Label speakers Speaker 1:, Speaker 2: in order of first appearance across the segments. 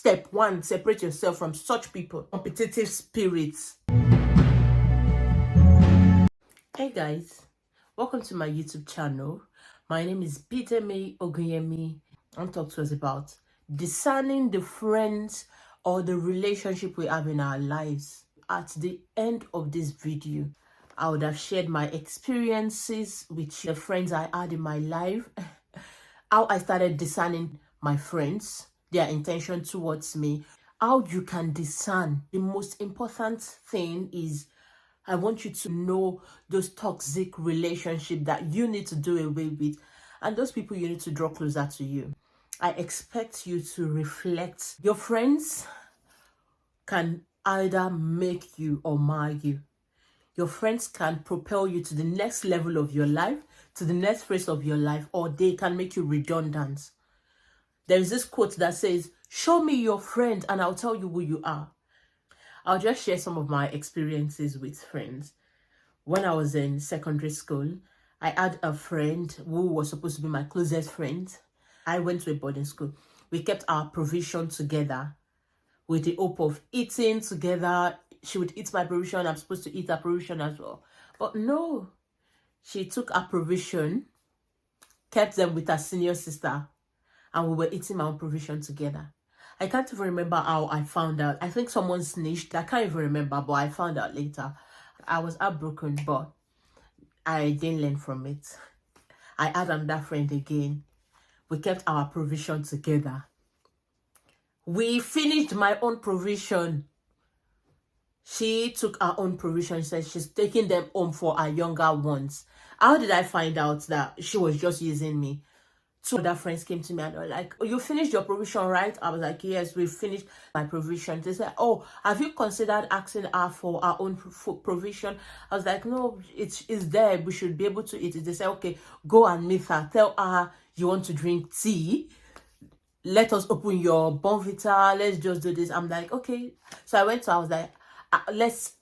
Speaker 1: Step one, separate yourself from such people. Competitive spirits. Hey guys, welcome to my YouTube channel. My name is Bidemi Ogunyemi. I'm talking to us about discerning the friends or the relationship we have in our lives. At the end of this video, I would have shared my experiences with the friends I had in my life, how I started discerning my friends, their intention towards me, how you can discern. The most important thing is I want you to know those toxic relationships that you need to do away with and those people you need to draw closer to you. I expect you to reflect. Your friends can either make you or mar you. Your friends can propel you to the next level of your life, to the next phase of your life, or they can make you redundant. There is this quote that says, "Show me your friend and I'll tell you who you are." I'll just share some of my experiences with friends. When I was in secondary school, I had a friend who was supposed to be my closest friend. I went to a boarding school. We kept our provision together with the hope of eating together. She would eat my provision. I'm supposed to eat her provision as well. But no, she took her provision, kept them with her senior sister, and we were eating my own provision together. I can't even remember how I found out. I think someone snitched. I can't even remember, but I found out later. I was heartbroken, but I didn't learn from it. I had another friend again. We kept our provision together. We finished my own provision. She took her own provision. She said she's taking them home for her younger ones. How did I find out that she was just using me? Two other friends came to me and they were like, "Oh, you finished your provision, right?" I was like, "Yes, we finished my provision." They said, "Oh, have you considered asking her for our own provision?" I was like, "No, it's there. We should be able to eat it." They said, "Okay, go and meet her. Tell her you want to drink tea. Let us open your Bonvita. Let's just do this." I'm like, "Okay." So I went to her. I was like, "Let's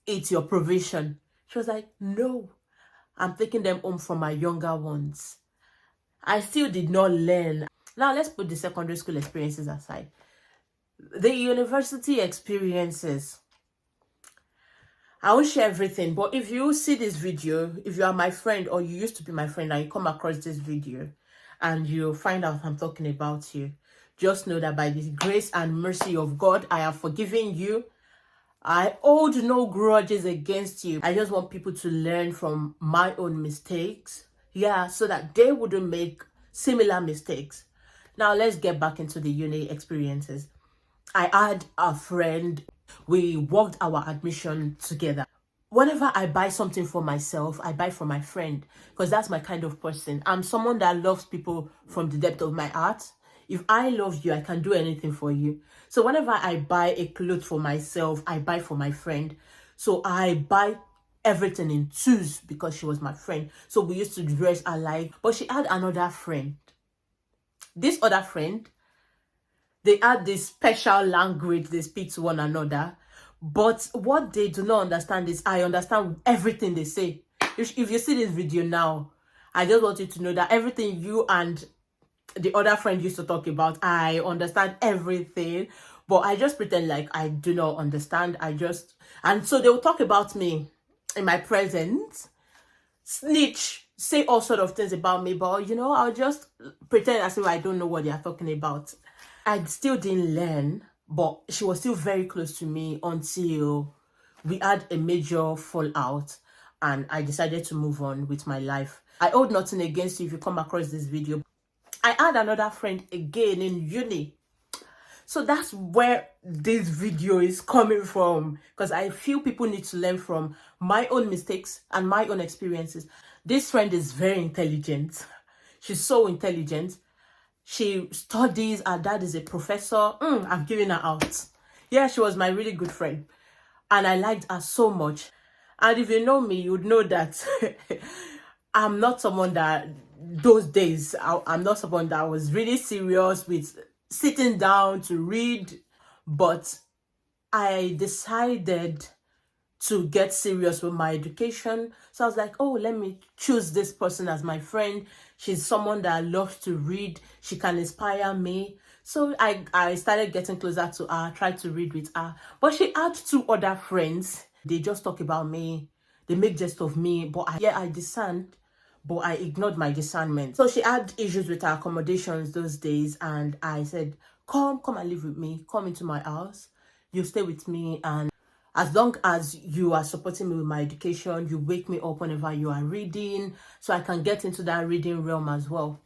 Speaker 1: eat your provision." She was like, "No, I'm taking them home for my younger ones." I still did not learn. Now let's put the secondary school experiences aside. The university experiences. I won't share everything, but if you see this video, if you are my friend or you used to be my friend and you come across this video and you find out I'm talking about you, just know that by the grace and mercy of God, I have forgiven you. I hold no grudges against you. I just want people to learn from my own mistakes. Yeah, so that they wouldn't make similar mistakes. Now, let's get back into the uni experiences. I had a friend. We worked our admission together. Whenever I buy something for myself, I buy for my friend because that's my kind of person. I'm someone that loves people from the depth of my heart. If I love you, I can do anything for you. So whenever I buy a clothes for myself, I buy for my friend. So I buy everything in twos because she was my friend. So we used to dress alike. But she had another friend. This other friend, they had this special language they speak to one another. But what they do not understand is I understand everything they say. If you see this video now, I just want you to know that everything you and the other friend used to talk about, I understand everything. But I just pretend like I do not understand. And so they will talk about me in my presence, snitch, say all sort of things about me. But, I'll just pretend as if I don't know what they are talking about. I still didn't learn, but she was still very close to me until we had a major fallout and I decided to move on with my life. I hold nothing against you if you come across this video. I had another friend again in uni. So that's where this video is coming from, because I feel people need to learn from my own mistakes and my own experiences. This friend is very intelligent. She's so intelligent. She studies. Her dad is a professor. I've given her out. Yeah, she was my really good friend. And I liked her so much. And if you know me, you would know that I'm not someone that, those days, I'm not someone that was really serious with sitting down to read. But I decided to get serious with my education. So I was like, oh, let me choose this person as my friend. She's someone that loves to read. She can inspire me. So I started getting closer to her, tried to read with her. But she had two other friends. They just talk about me. They make jest of me. But I discerned, but I ignored my discernment. So she had issues with her accommodations those days. And I said, come and live with me. Come into my house. You stay with me. And as long as you are supporting me with my education, you wake me up whenever you are reading, so I can get into that reading realm as well.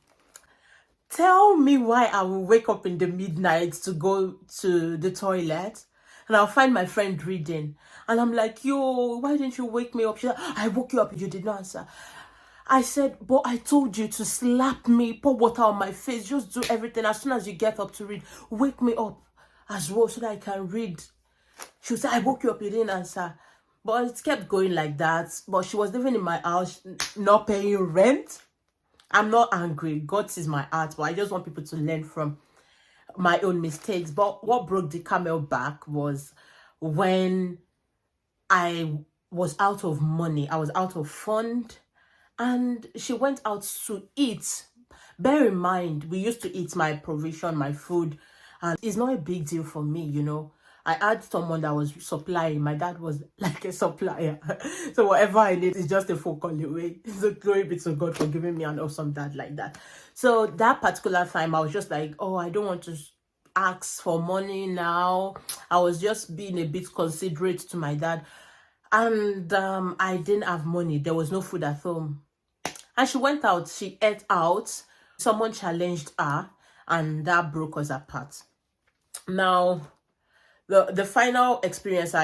Speaker 1: Tell me why I will wake up in the midnight to go to the toilet and I'll find my friend reading. And I'm like, yo, why didn't you wake me up? She's like, I woke you up, you did not answer. I said, but I told you to slap me, pour water on my face, just do everything. As soon as you get up to read, wake me up as well so that I can read. She would say, I woke you up, you didn't answer. But it kept going like that. But she was living in my house, not paying rent. I'm not angry. God sees my heart, but I just want people to learn from my own mistakes. But what broke the camel back was when I was out of money. I was out of fund. And she went out to eat. Bear in mind, we used to eat my provision, my food. And it's not a big deal for me, you know. I had someone that was supplying. My dad was like a supplier. So whatever I need is just a phone call away. So glory be to God for giving me an awesome dad like that. So that particular time, I was just like, oh, I don't want to ask for money now. I was just being a bit considerate to my dad. And I didn't have money. There was no food at home. And she went out. She ate out. Someone challenged her. And that broke us apart. Now, the final experience,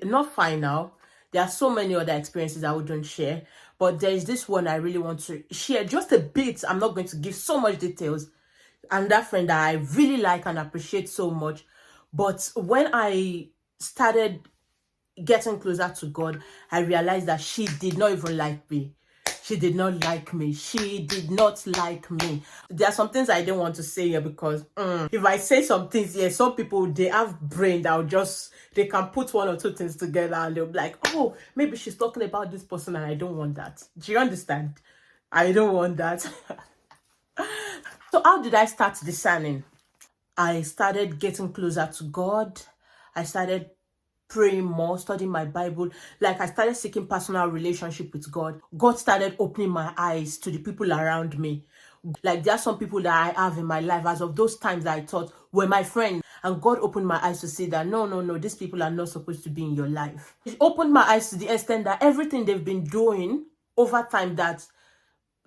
Speaker 1: not final, there are so many other experiences I wouldn't share, but there's this one I really want to share just a bit. I'm not going to give so much details. And that friend that I really like and appreciate so much, but when I started getting closer to God, I realized that she did not even like me. She did not like me. She did not like me. There are some things I didn't want to say here because if I say some things here, some people, they have brain that will just, they can put one or two things together and they'll be like, oh, maybe she's talking about this person and I don't want that. Do you understand? I don't want that. So how did I start discerning? I started getting closer to God. I started praying more, studying my Bible. Like, I started seeking personal relationship with God. God started opening my eyes to the people around me. Like, there are some people that I have in my life as of those times that I thought were my friends. And God opened my eyes to see that no, these people are not supposed to be in your life. It opened my eyes to the extent that everything they've been doing over time that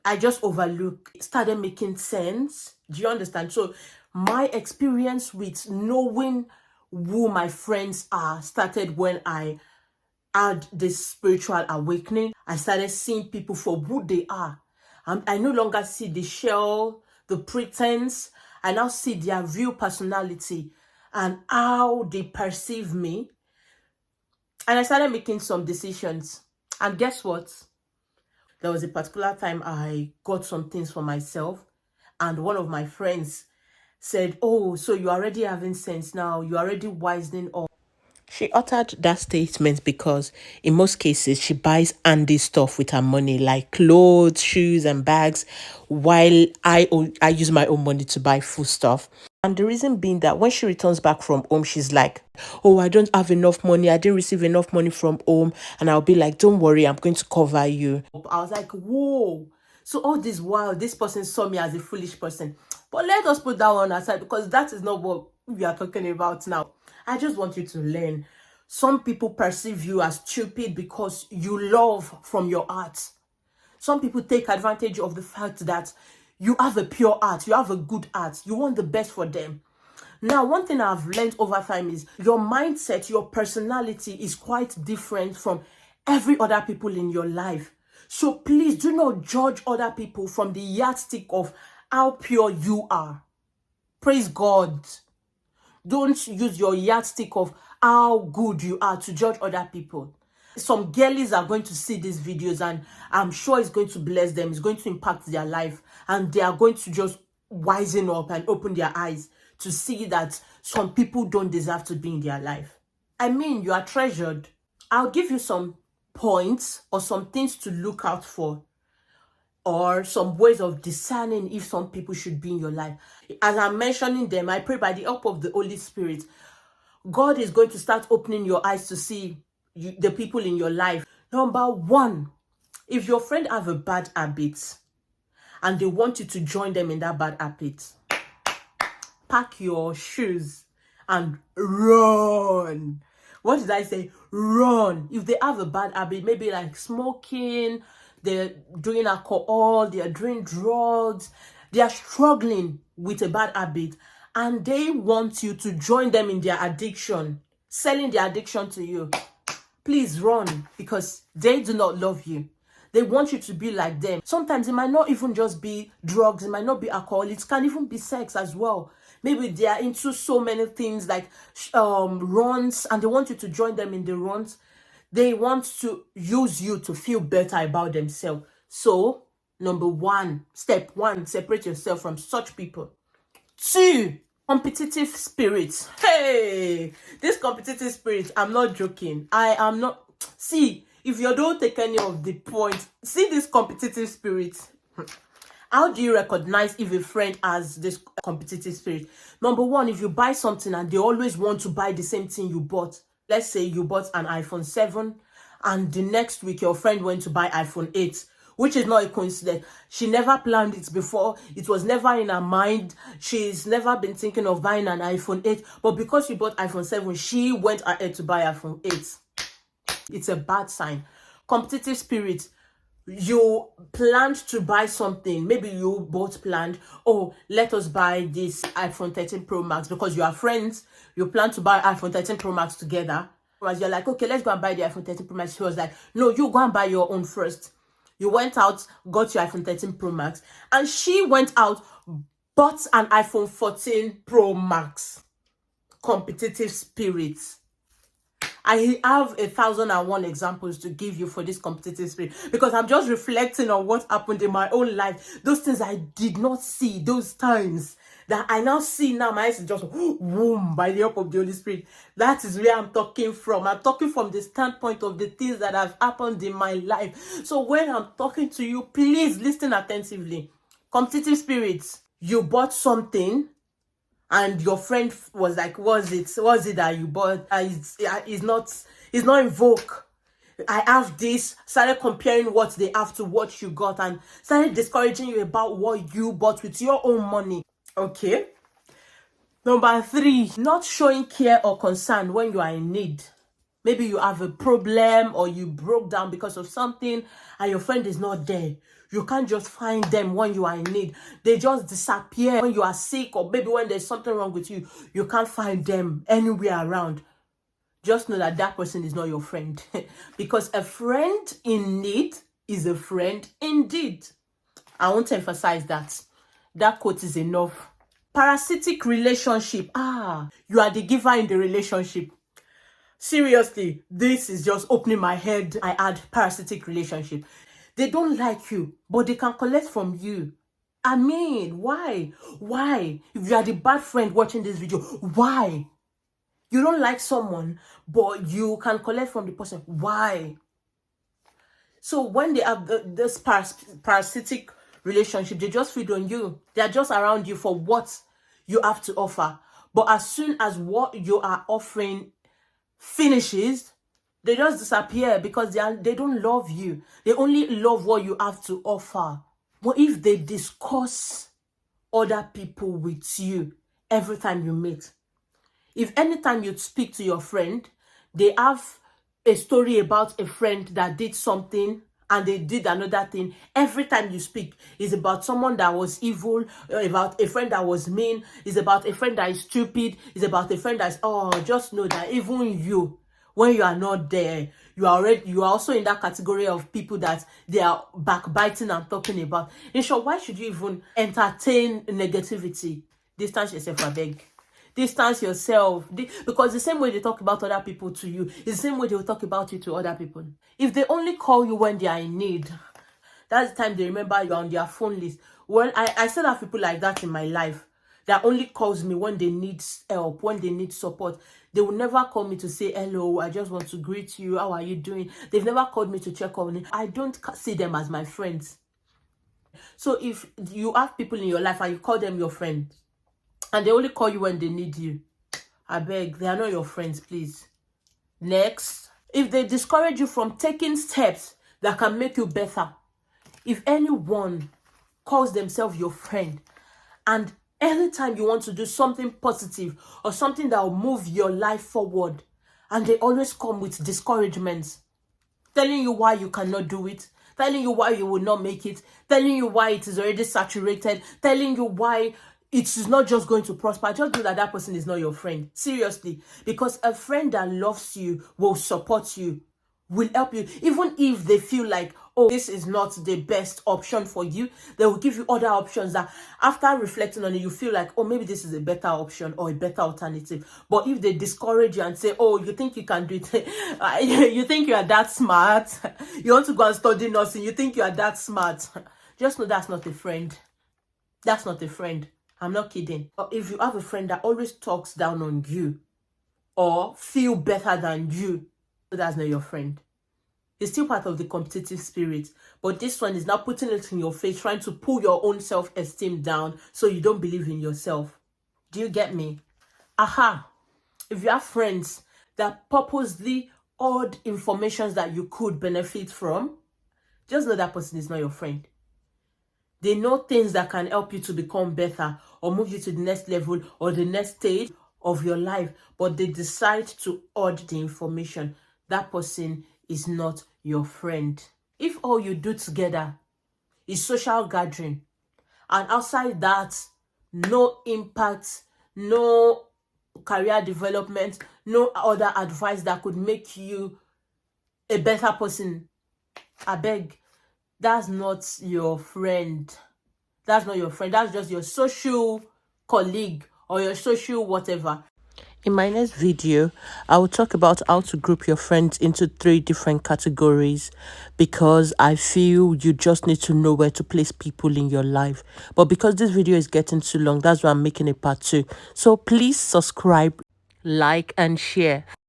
Speaker 1: I just overlook started making sense. Do you understand? So my experience with knowing who my friends are started when I had this spiritual awakening. I started seeing people for who they are. I no longer see the shell, the pretense. I now see their real personality and how they perceive me. And I started making some decisions. And guess what? There was a particular time I got some things for myself. And one of my friends said, oh, so you're already having sense now. You're already wisening up. She uttered that statement because in most cases she buys Andy stuff with her money, like clothes, shoes, and bags, while I use my own money to buy food stuff. And the reason being that when she returns back from home, she's like, oh, I don't have enough money. I didn't receive enough money from home. And I'll be like, don't worry, I'm going to cover you. I was like, whoa. So all this while, this person saw me as a foolish person. But let us put that one aside because that is not what we are talking about now. I just want you to learn. Some people perceive you as stupid because you love from your heart. Some people take advantage of the fact that you have a pure heart, you have a good heart, you want the best for them. Now, one thing I've learned over time is your mindset, your personality is quite different from every other people in your life. So please do not judge other people from the yardstick of how pure you are. Praise God. Don't use your yardstick of how good you are to judge other people. Some girlies are going to see these videos and I'm sure it's going to bless them. It's going to impact their life and they are going to just wisen up and open their eyes to see that some people don't deserve to be in their life. I mean, you are treasured. I'll give you some points or some things to look out for or some ways of discerning if some people should be in your life. As I'm mentioning them, I pray by the help of the Holy Spirit, God is going to start opening your eyes to see the people in your life. Number one, if your friend have a bad habit and they want you to join them in that bad habit, pack your shoes and run. What did I say? Run. If they have a bad habit, maybe like smoking, they're doing alcohol, they're doing drugs, they are struggling with a bad habit, and they want you to join them in their addiction, selling their addiction to you, please run, because they do not love you. They want you to be like them. Sometimes it might not even just be drugs, it might not be alcohol, it can even be sex as well. Maybe they are into so many things like runs, and they want you to join them in the runs. They want to use you to feel better about themselves. So, step one, separate yourself from such people. 2, competitive spirit. Hey, this competitive spirit, I'm not joking. I am not. See, if you don't take any of the points, see this competitive spirit. How do you recognize if a friend has this competitive spirit? Number one, if you buy something and they always want to buy the same thing you bought. Let's say you bought an iPhone 7 and the next week your friend went to buy iPhone 8, which is not a coincidence. She never planned it before. It was never in her mind. She's never been thinking of buying an iPhone 8. But because you bought iPhone 7, she went ahead to buy iPhone 8. It's a bad sign. Competitive spirit. You planned to buy something. Maybe you both planned, oh, let us buy this iPhone 13 Pro Max because you are friends. You plan to buy iPhone 13 Pro Max together. As you're like, okay, let's go and buy the iPhone 13 Pro Max. She was like, no, you go and buy your own first. You went out, got your iPhone 13 Pro Max, and she went out, bought an iPhone 14 Pro Max. Competitive spirit. I have 1,001 examples to give you for this competitive spirit, because I'm just reflecting on what happened in my own life. Those things I did not see, those times that I now see now, my eyes is just boom by the help of the Holy Spirit. That is where I'm talking from. I'm talking from the standpoint of the things that have happened in my life. So when I'm talking to you, please listen attentively. Competitive spirits, you bought something and your friend was like, was it that you bought? It's not in vogue. I have this, started comparing what they have to what you got, and started discouraging you about what you bought with your own money. Okay. Number 3, not showing care or concern when you are in need. Maybe you have a problem or you broke down because of something and your friend is not there. You can't just find them when you are in need. They just disappear when you are sick, or maybe when there's something wrong with you. You can't find them anywhere around. Just know that that person is not your friend. Because a friend in need is a friend indeed. I want to emphasize that. That quote is enough. Parasitic relationship. You are the giver in the relationship. Seriously, this is just opening my head. I add parasitic relationship. They don't like you, but they can collect from you. I mean, why? Why? If you are the bad friend watching this video, why? You don't like someone, but you can collect from the person. Why? So when they have this parasitic relationship, they just feed on you. They are just around you for what you have to offer. But as soon as what you are offering finishes, they just disappear, because they don't love you. They only love what you have to offer. What if they discuss other people with you every time you meet? If anytime you speak to your friend, they have a story about a friend that did something and they did another thing. Every time you speak is about someone that was evil, about a friend that was mean, is about a friend that is stupid, is about a friend that's, just know that even you, when you are not there, you are also in that category of people that they are backbiting and talking about. In short, why should you even entertain negativity? Distance yourself, I beg. Distance yourself, because the same way they talk about other people to you is the same way they will talk about you to other people. If they only call you when they are in need, that's the time they remember you on their phone list. Well, I still have people like that in my life that only calls me when they need help, when they need support. They will never call me to say, hello, I just want to greet you, how are you doing? They've never called me to check on me. I don't see them as my friends. So if you have people in your life and you call them your friend, and they only call you when they need you, I beg, they are not your friends, please. Next, if they discourage you from taking steps that can make you better, if anyone calls themselves your friend, and anytime you want to do something positive or something that will move your life forward, and they always come with discouragements, telling you why you cannot do it, telling you why you will not make it, telling you why it is already saturated, telling you why it is not just going to prosper, just know that that person is not your friend. Seriously. Because a friend that loves you will support you, will help you. Even if they feel like, oh, this is not the best option for you, they will give you other options that after reflecting on it, you feel like, oh, maybe this is a better option or a better alternative. But if they discourage you and say, oh, you think you can do it, you think you are that smart, you want to go and study nursing, you think you are that smart, just know that's not a friend. That's not a friend. I'm not kidding. Or if you have a friend that always talks down on you or feel better than you, that's not your friend. It's still part of the competitive spirit, but this one is now putting it in your face, trying to pull your own self-esteem down so you don't believe in yourself. Do you get me? Aha. If you have friends that purposely hoard information that you could benefit from, just know that person is not your friend. They know things that can help you to become better or move you to the next level or the next stage of your life, but they decide to hoard the information. That person is not your friend. If all you do together is social gathering, and outside that, no impact, no career development, no other advice that could make you a better person, I beg, that's not your friend. That's not your friend. That's just your social colleague or your social whatever. In my next video, I will talk about how to group your friends into 3 different categories, because I feel you just need to know where to place people in your life. But because this video is getting too long, that's why I'm making a part 2. So please subscribe, like, and share.